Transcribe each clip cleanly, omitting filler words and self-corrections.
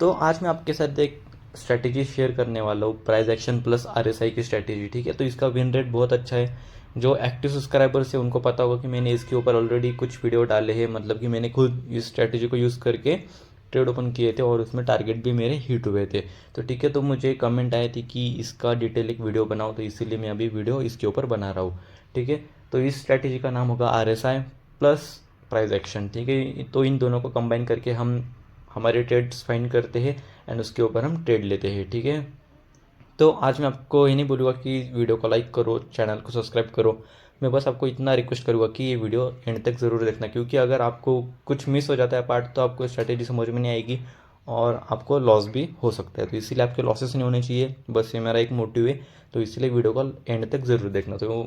तो आज मैं आपके साथ एक स्ट्रैटेजी शेयर करने वाला हूँ, प्राइस एक्शन प्लस आरएसआई की स्ट्रैटेजी। ठीक है, तो इसका विन रेट बहुत अच्छा है। जो एक्टिव सब्सक्राइबर्स है उनको पता होगा कि मैंने इसके ऊपर ऑलरेडी कुछ वीडियो डाले हैं, मतलब कि मैंने खुद इस स्ट्रैटेजी को यूज़ करके ट्रेड ओपन किए थे और उसमें टारगेट भी मेरे हिट हुए थे। तो ठीक है, तो मुझे कमेंट आए थे कि इसका डिटेल एक वीडियो बनाओ, तो इसीलिए मैं अभी वीडियो इसके ऊपर बना रहा हूँ। ठीक है, तो इस स्ट्रैटेजी का नाम होगा आरएसआई प्लस प्राइस एक्शन। ठीक है, तो इन दोनों को कंबाइन करके हम हमारे ट्रेड्स फाइंड करते हैं एंड उसके ऊपर हम ट्रेड लेते हैं। ठीक है, तो आज मैं आपको ये नहीं बोलूँगा कि वीडियो को लाइक करो, चैनल को सब्सक्राइब करो। मैं बस आपको इतना रिक्वेस्ट करूँगा कि ये वीडियो एंड तक ज़रूर देखना, क्योंकि अगर आपको कुछ मिस हो जाता है पार्ट तो आपको स्ट्रैटेजी समझ में नहीं आएगी और आपको लॉस भी हो सकता है। तो इसीलिए आपके लॉसेस नहीं होने चाहिए, बस ये मेरा एक मोटिव है। तो इसलिए वीडियो को एंड तक ज़रूर देखना। तो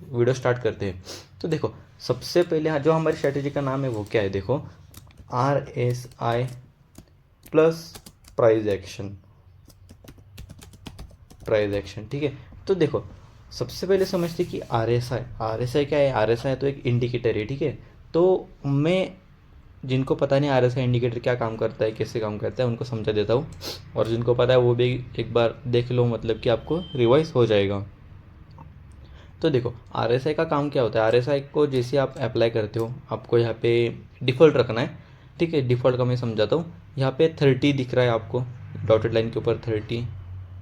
वीडियो स्टार्ट करते हैं। तो देखो, सबसे पहले जो हमारी स्ट्रैटेजी का नाम है वो क्या है, देखो, RSI plus price action. Price action, ठीक है। तो देखो, सबसे पहले समझते कि आरएसआई क्या है। आरएसआई तो एक इंडिकेटर है, ठीक है। तो मैं, जिनको पता नहीं आरएसआई इंडिकेटर क्या काम करता है, कैसे काम करता है, उनको समझा देता हूँ। और जिनको पता है वो भी एक बार देख लो, मतलब कि आपको रिवाइज हो जाएगा। तो देखो, आरएसआई का काम क्या होता है। आरएसआई को जैसे आप अप्लाई करते हो, आपको यहाँ पे डिफ़ॉल्ट रखना है। ठीक है, डिफ़ॉल्ट का मैं समझाता हूँ। यहाँ पे 30 दिख रहा है आपको, डॉटेड लाइन के ऊपर 30।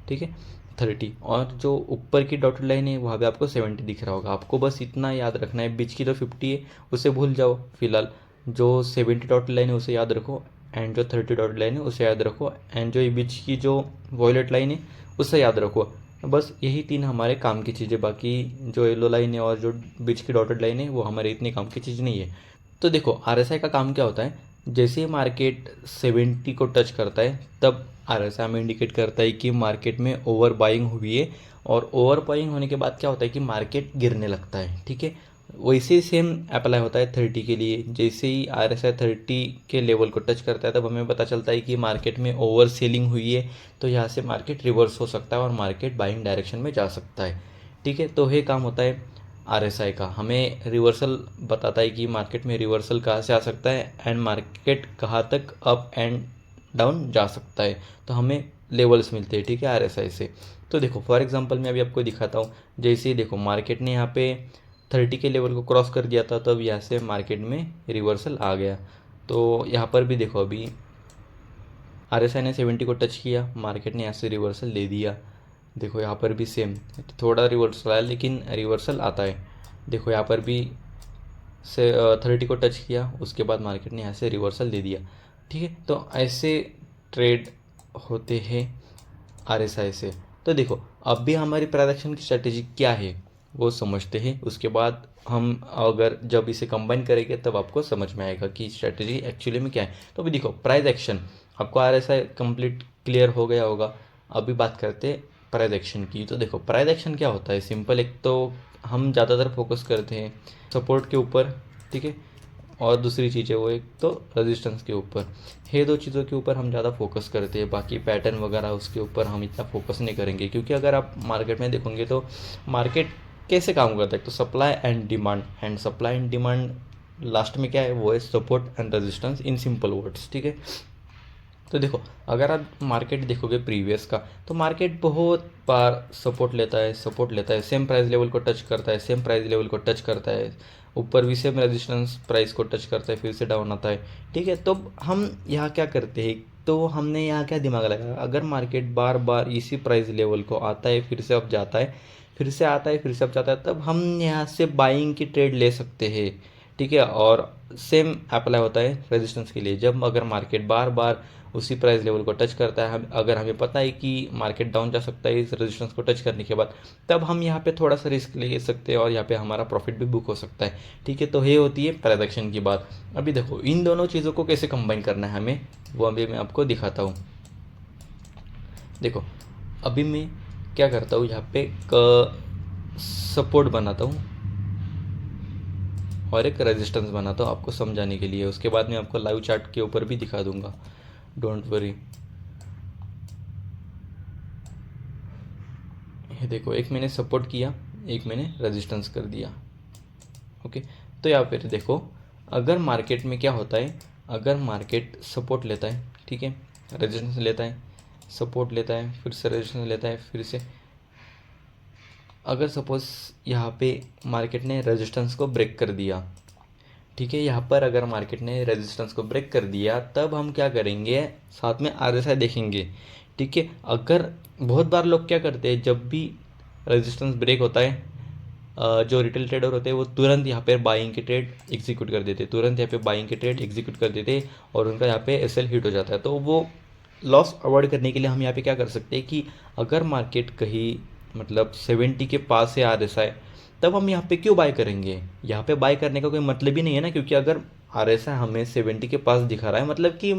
ठीक है, 30, और जो ऊपर की डॉटेड लाइन है वहाँ पे आपको 70 दिख रहा होगा। आपको बस इतना याद रखना है, बीच की जो 50 है उसे भूल जाओ फिलहाल। जो 70 डॉटेड लाइन है उसे याद रखो, एंड जो 30 डॉटेड लाइन है उसे याद रखो, एंड जो ये बीच की जो वॉयलेट लाइन है उसे याद रखो। बस यही तीन हमारे काम की चीज़ें। बाकी जो येलो लाइन है और जो बीच की डॉटेड लाइन है वो हमारे इतनी काम की चीज़ नहीं है। तो देखो, आरएसआई का काम क्या होता है, जैसे ही मार्केट 70 को टच करता है तब आरएसआई हमें इंडिकेट करता है कि मार्केट में ओवर बाइंग हुई है। और ओवर बाइंग होने के बाद क्या होता है कि मार्केट गिरने लगता है। ठीक है, वैसे ही सेम अप्लाई होता है 30 के लिए। जैसे ही आरएसआई 30 के लेवल को टच करता है तब हमें पता चलता है कि मार्केट में ओवर सेलिंग हुई है। तो यहाँ से मार्केट रिवर्स हो सकता है और मार्केट बाइंग डायरेक्शन में जा सकता है। ठीक है, तो ये काम होता है आरएसआई का, हमें रिवर्सल बताता है कि मार्केट में रिवर्सल कहाँ से आ सकता है एंड मार्केट कहाँ तक अप एंड डाउन जा सकता है। तो हमें लेवल्स मिलते हैं, ठीक है, आरएसआई से। तो देखो, फॉर एग्जांपल मैं अभी आपको दिखाता हूँ। जैसे ही देखो, मार्केट ने यहाँ पे 30 के लेवल को क्रॉस कर दिया था, तब यहाँ से मार्केट में रिवर्सल आ गया। तो यहाँ पर भी देखो, अभी आरएसआई ने 70 को टच किया, मार्केट ने यहाँ से रिवर्सल ले दिया। देखो यहाँ पर भी सेम, थोड़ा रिवर्सल आया लेकिन रिवर्सल आता है। देखो यहाँ पर भी से 30 को टच किया, उसके बाद मार्केट ने यहाँ से रिवर्सल दे दिया। ठीक है, तो ऐसे ट्रेड होते हैं आरएसआई से। तो देखो, अब भी हमारी प्राइस की स्ट्रैटेजी क्या है वो समझते हैं। उसके बाद हम अगर जब इसे कंबाइन करेंगे तब आपको समझ में आएगा कि स्ट्रैटेजी एक्चुअली में क्या है। तो अभी देखो, प्राइस एक्शन, आपको आरएसआई कंप्लीट क्लियर हो गया होगा। अभी बात करते हैं प्राइस एक्शन की। तो देखो, प्राइस एक्शन क्या होता है, सिंपल। एक तो हम ज़्यादातर फोकस करते हैं सपोर्ट के ऊपर, ठीक है, और दूसरी चीज़ है वो एक तो रेजिस्टेंस के ऊपर। ये दो चीज़ों के ऊपर हम ज़्यादा फोकस करते हैं। बाकी पैटर्न वगैरह उसके ऊपर हम इतना फोकस नहीं करेंगे, क्योंकि अगर आप मार्केट में देखोगे तो मार्केट कैसे काम करता है, तो supply and demand, and supply and demand last में क्या है, वो है support and resistance, in simple words. ठीक है, तो देखो, अगर आप मार्केट देखोगे प्रीवियस का, तो मार्केट बहुत बार सपोर्ट लेता है, सेम प्राइस लेवल को टच करता है, सेम प्राइस लेवल को टच करता है, ऊपर भी सेम रेजिस्टेंस प्राइस को टच करता है, फिर से डाउन आता है। ठीक है, तो हम यहाँ क्या करते हैं, तो हमने यहाँ क्या दिमाग लगाया, अगर मार्केट बार बार इसी प्राइस लेवल को आता है, फिर से अब जाता है, फिर से आता है, फिर से अब जाता है, तब हम यहाँ से बाइंग की ट्रेड ले सकते हैं। ठीक है, और सेम अप्लाई होता है रेजिस्टेंस के लिए। जब अगर मार्केट बार बार उसी प्राइस लेवल को टच करता है, हम अगर हमें पता है कि मार्केट डाउन जा सकता है इस रेजिस्टेंस को टच करने के बाद, तब हम यहाँ पे थोड़ा सा रिस्क ले सकते हैं और यहाँ पे हमारा प्रॉफिट भी बुक हो सकता है। ठीक है, तो ये होती है प्राइस एक्शन की बात। अभी देखो, इन दोनों चीज़ों को कैसे कंबाइन करना है हमें, वो अभी मैं आपको दिखाता हूँ। देखो, अभी मैं क्या करता हूँ, यहाँ पे सपोर्ट बनाता हूँ और एक रेजिस्टेंस बनाता हूँ आपको समझाने के लिए। उसके बाद मैं आपको लाइव चार्ट के ऊपर भी दिखा दूंगा, डोंट वरी। ये देखो, एक मैंने सपोर्ट किया, एक मैंने रेजिस्टेंस कर दिया। ओके, तो यहाँ पर देखो, अगर मार्केट में क्या होता है, अगर मार्केट सपोर्ट लेता है, ठीक है, रेजिस्टेंस लेता है, सपोर्ट लेता है, फिर से रेजिस्टेंस लेता है, फिर से। अगर सपोज़ यहाँ पे मार्केट ने रेजिस्टेंस को ब्रेक कर दिया, ठीक है, यहाँ पर अगर मार्केट ने रेजिस्टेंस को ब्रेक कर दिया, तब हम क्या करेंगे, साथ में आरएसआई देखेंगे, ठीक है। अगर बहुत बार लोग क्या करते हैं, जब भी रेजिस्टेंस ब्रेक होता है, जो रिटेल ट्रेडर होते हैं वो तुरंत यहाँ पे बाइंग के ट्रेड एग्जीक्यूट कर देते, तुरंत यहाँ पे बाइंग के ट्रेड एग्जीक्यूट कर देते, और उनका यहाँ पे एसएल हिट हो जाता है। तो वो लॉस अवॉइड करने के लिए हम यहाँ पे क्या कर सकते हैं कि अगर मार्केट कहीं मतलब 70 के पास है आरएसआई, तब हम यहाँ पे क्यों बाय करेंगे, यहाँ पे बाय करने का कोई मतलब ही नहीं है ना, क्योंकि अगर आरएसआई हमें 70 के पास दिखा रहा है, मतलब कि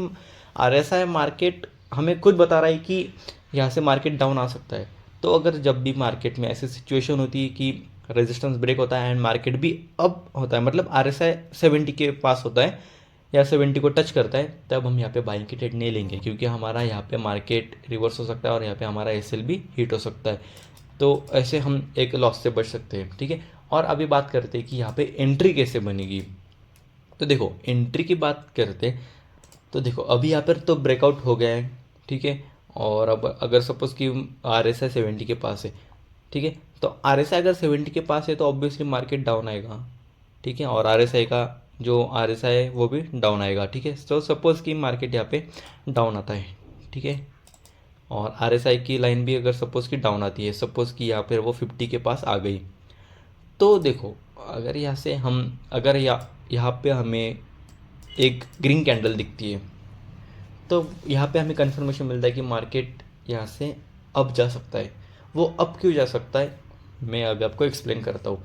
आरएसआई मार्केट हमें खुद बता रहा है कि यहाँ से मार्केट डाउन आ सकता है। तो अगर जब भी मार्केट में ऐसी सिचुएशन होती है कि रेजिस्टेंस ब्रेक होता है एंड मार्केट भी अप होता है, मतलब आरएसआई 70 के पास होता है या 70 को टच करता है, तब हम यहाँ पे बाइंग की ट्रेड नहीं लेंगे, क्योंकि हमारा यहाँ पे मार्केट रिवर्स हो सकता है और यहाँ पे हमारा एसएल भी हिट हो सकता है। तो ऐसे हम एक लॉस से बच सकते हैं, ठीक है। और अभी बात करते हैं कि यहाँ पे एंट्री कैसे बनेगी। तो देखो एंट्री की बात करते, तो देखो अभी यहाँ पर तो ब्रेकआउट हो गया है, ठीक है। और अब अगर सपोज़ कि आरएसआई 70 के पास है, ठीक है, तो आरएसआई अगर 70 के पास है तो ऑब्वियसली मार्केट डाउन आएगा, ठीक है, और आरएसआई का जो आरएसआई है वो भी डाउन आएगा, ठीक है। तो सपोज़ कि मार्केट यहाँ पे डाउन आता है, ठीक है, और आरएसआई की लाइन भी अगर सपोज़ कि डाउन आती है, सपोज़ कि यहाँ पर वो 50 के पास आ गई, तो देखो अगर यहाँ से हम अगर यहाँ पे हमें एक ग्रीन कैंडल दिखती है, तो यहाँ पे हमें कंफर्मेशन मिलता है कि मार्केट यहाँ से अप जा सकता है। वो अप क्यों जा सकता है, मैं अभी आपको एक्सप्लेन करता हूँ।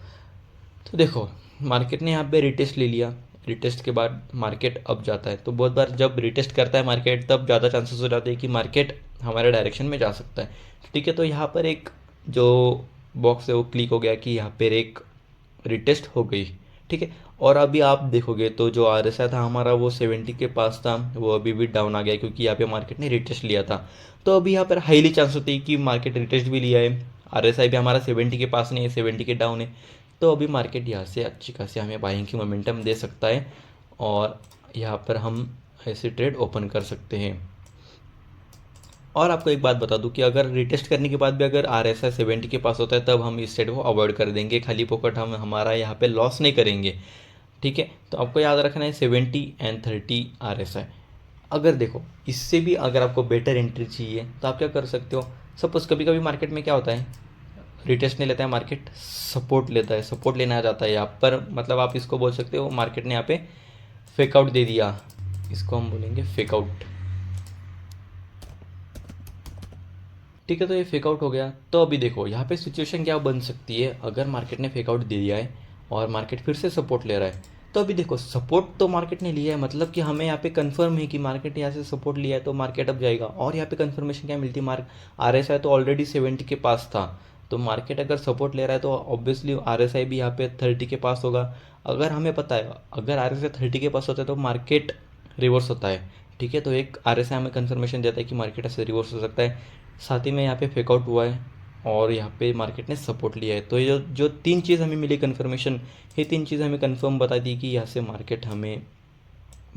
तो देखो मार्केट ने यहाँ पे रिटेस्ट ले लिया, रिटेस्ट के बाद मार्केट अप जाता है, तो बहुत बार जब रिटेस्ट करता है मार्केट, तब ज़्यादा चांसेस हो जाते हैं कि मार्केट हमारे डायरेक्शन में जा सकता है, ठीक है। तो यहाँ पर एक जो बॉक्स है वो क्लिक हो गया कि यहाँ पर एक रिटेस्ट हो गई, ठीक है। और अभी आप देखोगे तो जो आरएसआई था हमारा वो 70 के पास था, वो अभी भी डाउन आ गया क्योंकि यहाँ पे मार्केट ने रिटेस्ट लिया था। तो अभी यहाँ पर हाईली चांस होती है कि मार्केट रिटेस्ट भी लिया है, आरएसआई भी हमारा 70 के पास नहीं है, 70 के डाउन है, तो अभी मार्केट यहाँ से अच्छी खासी हमें बाइंग की मोमेंटम दे सकता है, और यहाँ पर हम ऐसे ट्रेड ओपन कर सकते हैं। और आपको एक बात बता दूं कि अगर रिटेस्ट करने के बाद भी अगर आरएसआई 70 के पास होता है, तब हम इस ट्रेड को अवॉइड कर देंगे, खाली पॉकेट हम हमारा यहाँ पे लॉस नहीं करेंगे, ठीक है। तो आपको याद रखना है 70 एंड 30 आरएसआई। अगर देखो इससे भी अगर आपको बेटर एंट्री चाहिए तो आप क्या कर सकते हो, सपोज कभी कभी मार्केट में क्या होता है, रिटेस्ट नहीं लेता है मार्केट, सपोर्ट लेता है, सपोर्ट लेना आ जाता है यहाँ पर, मतलब आप इसको बोल सकते हो मार्केट ने यहाँ पे फेकआउट दे दिया, इसको हम बोलेंगे फेकआउट, ठीक है। तो ये फेकआउट हो गया। तो अभी देखो यहाँ पे सिचुएशन क्या बन सकती है, अगर मार्केट ने फेकआउट दे दिया है और मार्केट फिर से सपोर्ट ले रहा है, तो अभी देखो सपोर्ट तो मार्केट ने लिया है, मतलब कि हमें यहाँ पे कंफर्म है कि मार्केट यहाँ से सपोर्ट लिया है तो मार्केट अब जाएगा। और यहाँ पे कंफर्मेशन क्या मिलती है, आरएसआई तो ऑलरेडी 70 के पास था, तो मार्केट अगर सपोर्ट ले रहा है तो ऑब्वियसली आरएसआई भी यहाँ पे 30 के पास होगा। अगर हमें पता है अगर आरएसआई 30 के पास होता है तो मार्केट रिवर्स होता है, ठीक है। तो एक आरएसआई हमें कंफर्मेशन देता है कि मार्केट ऐसे रिवर्स हो सकता है, साथ ही में यहाँ पे फेकआउट हुआ है और यहाँ पे मार्केट ने सपोर्ट लिया है। तो ये जो जो तीन चीज़ हमें मिली कन्फर्मेशन, ये तीन चीज़ हमें कंफर्म बता दी कि यहाँ से मार्केट हमें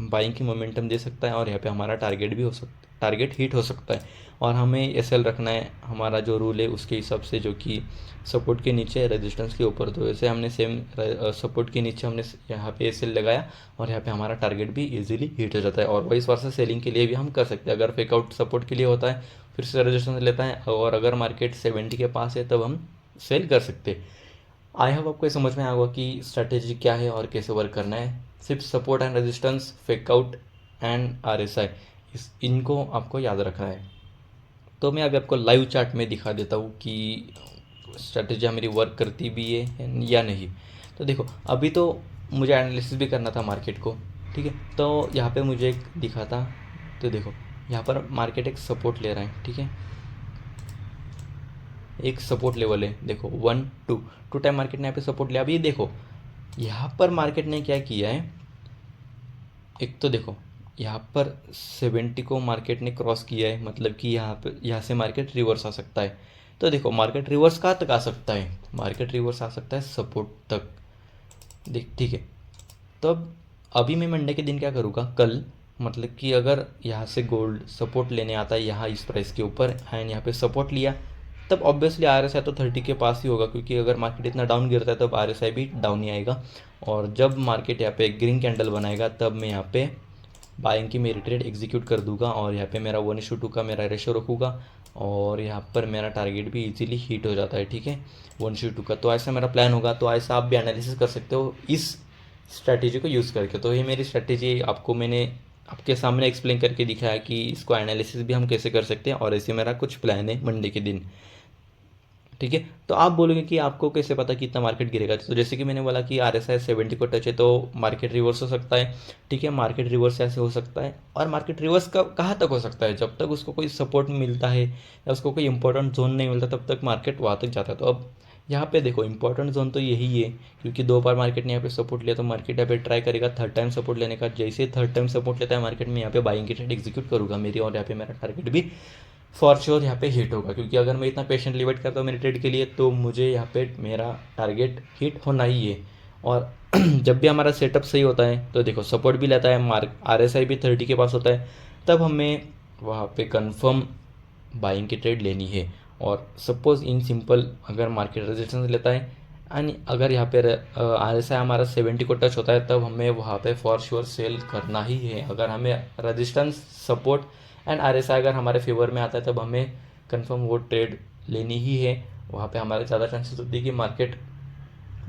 बाइंग की मोमेंटम दे सकता है और यहाँ पे हमारा टारगेट भी हो सकता है, टारगेट हिट हो सकता है। और हमें एसएल रखना है, हमारा जो रूल है उसके हिसाब से, जो कि सपोर्ट के नीचे रेजिस्टेंस के ऊपर। तो वैसे हमने सेम सपोर्ट के नीचे हमने यहाँ पे एसएल लगाया और यहाँ पे हमारा टारगेट भी इजीली हिट हो जाता है। और वाइस वर्सा सेलिंग के लिए भी हम कर सकते हैं, अगर फेकआउट सपोर्ट के लिए होता है फिर से रेजिस्टेंस लेता है, और अगर मार्केट 70 के पास है तब हम सेल कर सकते हैं। आई होप आपको समझ में आएगा कि स्ट्रैटेजी क्या है और कैसे वर्क करना है। सिर्फ support and resistance, fakeout and RSI, इनको आपको याद रखना है। तो मैं अभी आपको लाइव चार्ट में दिखा देता हूँ कि स्ट्रैटेजी मेरी वर्क करती भी है या नहीं। तो देखो अभी तो मुझे एनालिसिस भी करना था मार्केट को, ठीक है। तो यहाँ पे मुझे एक दिखा था, तो देखो यहाँ पर मार्केट एक सपोर्ट ले रहा है, ठीक है, एक सपोर्ट लेवल है, देखो 1 2 टाइम मार्केट ने यहाँ पे सपोर्ट लिया। अभी देखो यहाँ पर मार्केट ने क्या किया है, एक तो देखो यहाँ पर 70 को मार्केट ने क्रॉस किया है, मतलब कि यहाँ से मार्केट रिवर्स आ सकता है। तो देखो मार्केट रिवर्स कहाँ तक आ सकता है, मार्केट रिवर्स आ सकता है सपोर्ट तक, देख, ठीक है। तो अब अभी मैं मंडे के दिन क्या करूँगा, कल मतलब कि अगर यहाँ से गोल्ड सपोर्ट लेने आता है यहाँ इस प्राइस के ऊपर एंड यहाँ पे सपोर्ट लिया, तब ऑब्वियसली आर एस आई तो 30 के पास ही होगा, क्योंकि अगर मार्केट इतना डाउन गिरता है तब आर एस आई भी डाउन ही आएगा। और जब मार्केट यहाँ पे ग्रीन कैंडल बनाएगा तब मैं यहाँ पे बाइंग की मेरी ट्रेड एग्जीक्यूट कर दूंगा और यहाँ पे मेरा 1:2 का मेरा रेशो रखूँगा और यहाँ पर मेरा टारगेट भी इजीली हिट हो जाता है, ठीक है, 1:2 का। तो ऐसा मेरा प्लान होगा। तो ऐसा आप भी एनालिसिस कर सकते हो इस स्ट्रैटेजी को यूज़ करके। तो ये मेरी स्ट्रैटेजी आपको मैंने आपके सामने एक्सप्लेन करके दिखाया कि इसको एनालिसिस भी हम कैसे कर सकते हैं, और ऐसे मेरा कुछ प्लान है मंडे के दिन, ठीक है। तो आप बोलोगे कि आपको कैसे पता कि इतना मार्केट गिरेगा। तो जैसे कि मैंने बोला कि आर एस आई 70 को टच है तो मार्केट रिवर्स हो सकता है, ठीक है। मार्केट रिवर्स ऐसे हो सकता है, और मार्केट रिवर्स कब कहाँ तक हो सकता है, जब तक उसको कोई सपोर्ट मिलता है या उसको कोई इंपॉर्टेंट जोन नहीं मिलता तब तक मार्केट वहाँ तक जाता है। तो अब यहाँ पे देखो इंपॉर्टेंट जोन तो यही है, क्योंकि 2 बार मार्केट ने यहाँ पे सपोर्ट लिया तो मार्केट यहाँ पे ट्राई करेगा थर्ड टाइम सपोर्ट लेने का। जैसे थर्ड टाइम सपोर्ट लेता है मार्केट में, यहाँ पे बाइंग की ट्रेड एग्जीक्यूट करूँगा मेरी, और यहाँ पे मेरा टारगेट भी फॉर श्योर यहाँ पे हिट होगा, क्योंकि अगर मैं इतना पेशेंटली वेट करता हूँ मेरे ट्रेड के लिए तो मुझे यहाँ पे मेरा टारगेट हिट होना ही है। और जब भी हमारा सेटअप सही होता है तो देखो सपोर्ट भी लेता है, मार्क आर एस आई भी 30 के पास होता है, तब हमें वहाँ पे कंफर्म बाइंग की ट्रेड लेनी है। और सपोज इन सिंपल अगर मार्केट रेजिस्टेंस लेता है एंड अगर यहाँ पे आर एस आई हमारा 70 को टच होता है तब हमें वहाँ पे फॉर श्योर सेल करना ही है। अगर हमें resistance support and R S I अगर हमारे फेवर में आता है तब हमें कंफर्म वो ट्रेड लेनी ही है। वहाँ पे हमारे ज़्यादा चांसेस होती है कि मार्केट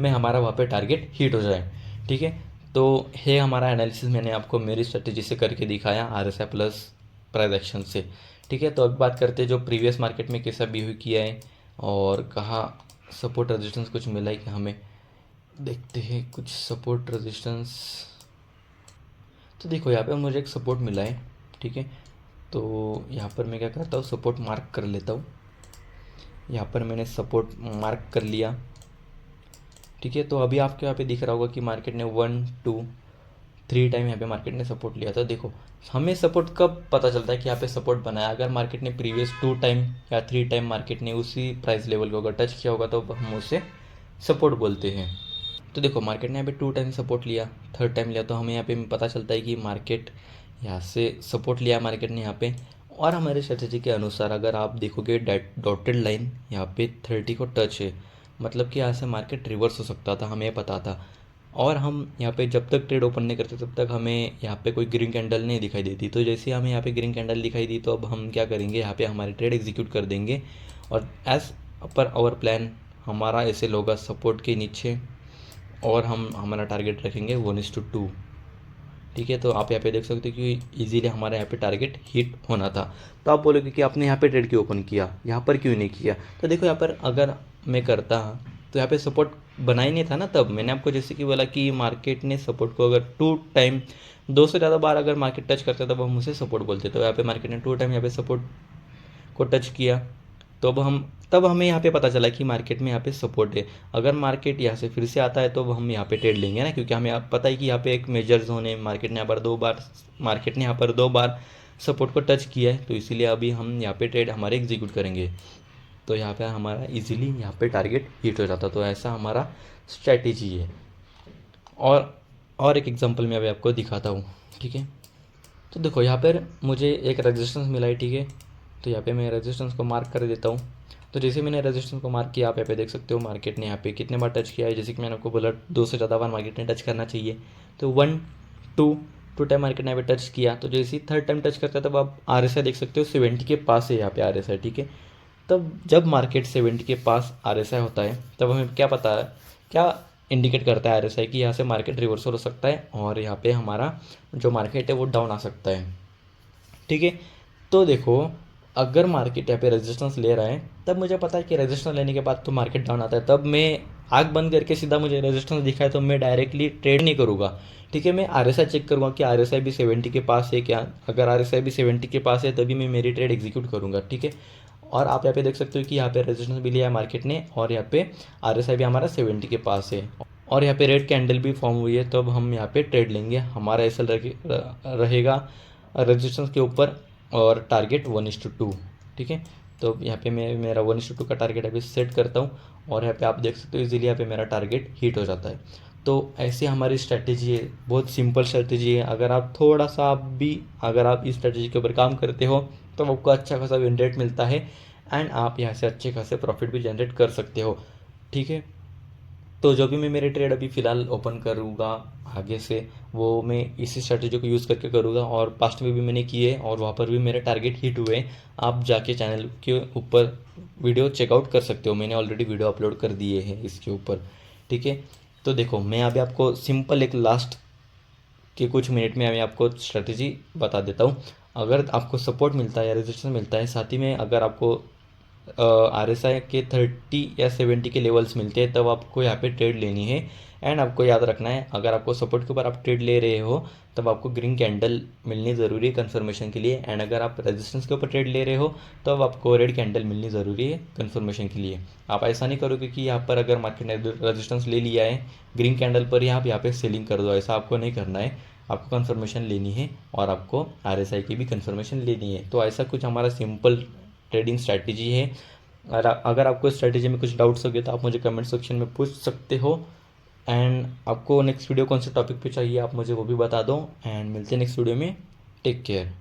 में हमारा वहाँ पे टारगेट हिट हो जाए, ठीक है। तो है हमारा एनालिसिस, मैंने आपको मेरी स्ट्रेटेजी से करके दिखाया R S I plus price action से, ठीक है। तो अब बात करते हैं जो प्रीवियस मार्केट में कैसा बिहेव किया है और कहाँ सपोर्ट रेजिस्टेंस कुछ मिला है कि हमें, देखते हैं कुछ सपोर्ट रेजिस्टेंस। तो देखो यहाँ पे मुझे एक सपोर्ट मिला है, ठीक है। तो यहाँ पर मैं क्या करता हूँ, सपोर्ट मार्क कर लेता हूँ। यहाँ पर मैंने सपोर्ट मार्क कर लिया, ठीक है। तो अभी आपको यहाँ पे दिख रहा होगा कि मार्केट ने 1 2 3 टाइम यहाँ पे मार्केट ने सपोर्ट लिया था। देखो हमें सपोर्ट कब पता चलता है कि यहाँ पे सपोर्ट बनाया, अगर मार्केट ने प्रीवियस 2 टाइम या 3 टाइम मार्केट ने उसी प्राइस लेवल को अगर टच किया होगा तो हम उसे सपोर्ट बोलते हैं। तो देखो मार्केट ने यहाँ पे 2 टाइम सपोर्ट लिया, थर्ड टाइम लिया, तो हमें यहाँ पे पता चलता है कि मार्केट यहाँ से सपोर्ट लिया मार्केट ने यहाँ पे। और हमारे स्ट्रेटेजी के अनुसार अगर आप देखोगे डॉटेड लाइन यहाँ पे 30 को टच है, मतलब कि यहाँ से मार्केट रिवर्स हो सकता था, हमें पता था। और हम यहाँ पे जब तक ट्रेड ओपन नहीं करते तब तक हमें यहाँ पे कोई ग्रीन कैंडल नहीं दिखाई देती। तो जैसे हमें यहाँ पे ग्रीन कैंडल दिखाई दी तो अब हम क्या करेंगे, यहाँ पे हमारी ट्रेड एग्जीक्यूट कर देंगे। और एज पर आवर प्लान हमारा ऐसे होगा सपोर्ट के नीचे, और हम हमारा टारगेट रखेंगे 1:2, ठीक है। तो आप यहाँ पे देख सकते हो कि इजीली हमारा यहाँ पे टारगेट हिट होना था। तो आप बोलोगे कि आपने यहाँ पे ट्रेड क्यों ओपन किया, यहाँ पर क्यों नहीं किया। तो देखो यहाँ पर अगर मैं करता तो यहाँ पे सपोर्ट बना ही नहीं था ना। तब मैंने आपको जैसे कि बोला कि मार्केट ने सपोर्ट को अगर 2 टाइम 2 से ज़्यादा बार अगर मार्केट टच करता तब हम उसे सपोर्ट बोलते। तो यहाँ पे मार्केट ने 2 टाइम यहाँ पे सपोर्ट को टच किया, तो अब तब हमें यहाँ पे पता चला कि मार्केट में यहाँ पे सपोर्ट है। अगर मार्केट यहाँ से फिर से आता है तो हम यहाँ पे ट्रेड लेंगे ना, क्योंकि हमें आप पता है कि यहाँ पे एक मेजर जोन है। मार्केट ने यहाँ पर दो बार सपोर्ट को टच किया है, तो इसीलिए अभी हम यहाँ पे ट्रेड हमारे एग्जीक्यूट करेंगे। तो यहाँ पे हमारा इजीली यहाँ पे टारगेट हिट हो जाता। तो ऐसा हमारा स्ट्रैटेजी है। और एक एग्जांपल मैं अभी आपको दिखाता हूँ, ठीक है। तो देखो यहाँ पर मुझे एक रेजिस्टेंस मिला है, ठीक है। तो यहाँ पे मैं रेजिस्टेंस को मार्क कर देता हूँ। तो जैसे मैंने रेजिस्टेंस को मार्क किया, आप यहाँ पे देख सकते हो मार्केट ने यहाँ पे कितने बार टच किया है। जैसे कि मैंने आपको बोला 2 से ज़्यादा बार मार्केट ने टच करना चाहिए। तो 1 2 टाइम मार्केट ने यहाँ पे टच किया। तो जैसे ही थर्ड टाइम टच करता है तब आप आर एस आई देख सकते हो 70 के पास है यहाँ पे आर एस आई, ठीक है। तब जब मार्केट 70 के पास आर एस आई होता है तब हमें क्या पता है, क्या इंडिकेट करता है आर एस आई कि यहाँ से मार्केट रिवर्सल हो सकता है और यहाँ पे हमारा जो मार्केट है वो डाउन आ सकता है, ठीक है। तो देखो अगर मार्केट यहाँ पे रेजिस्टेंस ले रहा है तब मुझे पता है कि रेजिस्टेंस लेने के बाद तो मार्केट डाउन आता है। तब मैं आँख बंद करके सीधा मुझे रेजिस्टेंस दिखा है तो मैं डायरेक्टली ट्रेड नहीं करूँगा, ठीक है। मैं आर एस आई चेक करूँगा कि आर एस आई भी 70 के पास है क्या। अगर आर एस आई भी 70 के पास है तभी मैं मेरी ट्रेड एग्जीक्यूट करूँगा, ठीक है। और आप यहाँ पे देख सकते हो कि यहाँ पे रेजिस्टेंस भी लिया है मार्केट ने और यहाँ पे आर एस आई भी हमारा 70 के पास है और यहाँ पे रेड कैंडल भी फॉर्म हुई है। तो अब हम यहाँ पे ट्रेड लेंगे, हमारा एस एल रहेगा रेजिस्टेंस के ऊपर और टारगेट 1:2, ठीक है। तो यहाँ पे मैं मेरा 1:2 का टारगेट अभी सेट करता हूँ और यहाँ पे आप देख सकते हो इजीली यहाँ पे मेरा टारगेट हिट हो जाता है। तो ऐसी हमारी स्ट्रैटेजी है, बहुत सिंपल स्ट्रैटेजी है। अगर आप इस स्ट्रैटेजी के ऊपर काम करते हो तो आपको अच्छा खासा विन रेट मिलता है एंड आप यहाँ से अच्छे खासे प्रॉफिट भी जनरेट कर सकते हो। ठीक है, तो जो भी मैं मेरे ट्रेड अभी फ़िलहाल ओपन करूँगा आगे से, वो मैं इसी स्ट्रैटेजी को यूज़ करके करूँगा, और पास्ट में भी मैंने किए और वहाँ पर भी मेरे टारगेट हिट हुए। आप जाके चैनल के ऊपर वीडियो चेकआउट कर सकते हो, मैंने ऑलरेडी वीडियो अपलोड कर दिए हैं इसके ऊपर। ठीक है, तो देखो मैं अभी आपको सिंपल एक लास्ट के कुछ मिनट में मैं आपको स्ट्रेटजी बता देता हूँ। अगर आपको सपोर्ट मिलता है या रेजिस्टेंस मिलता है, साथ ही में अगर आपको RSI के 30 या 70 के लेवल्स मिलते हैं, तब आपको यहाँ पे ट्रेड लेनी है। एंड आपको याद रखना है, अगर आपको सपोर्ट के ऊपर आप ट्रेड ले रहे हो तब आपको ग्रीन कैंडल मिलनी ज़रूरी है कन्फर्मेशन के लिए, एंड अगर आप रेजिस्टेंस के ऊपर ट्रेड ले रहे हो तब आपको रेड कैंडल मिलनी ज़रूरी है कन्फर्मेशन के लिए। आप ऐसा नहीं करोगे कि यहाँ पर अगर मार्केट ने रेजिस्टेंस ले लिया है ग्रीन कैंडल पर ही आप यहाँ पे सेलिंग कर दो, ऐसा आपको नहीं करना है। आपको कन्फर्मेशन लेनी है और आपको RSI की भी कन्फर्मेशन लेनी है। तो ऐसा कुछ हमारा सिंपल ट्रेडिंग स्ट्रैटेजी है। अगर आपको स्ट्रैटेजी में कुछ डाउट्स हो गए तो आप मुझे कमेंट सेक्शन में पूछ सकते हो। एंड आपको नेक्स्ट वीडियो कौन से टॉपिक पे चाहिए आप मुझे वो भी बता दो, एंड मिलते हैं नेक्स्ट वीडियो में। Take care.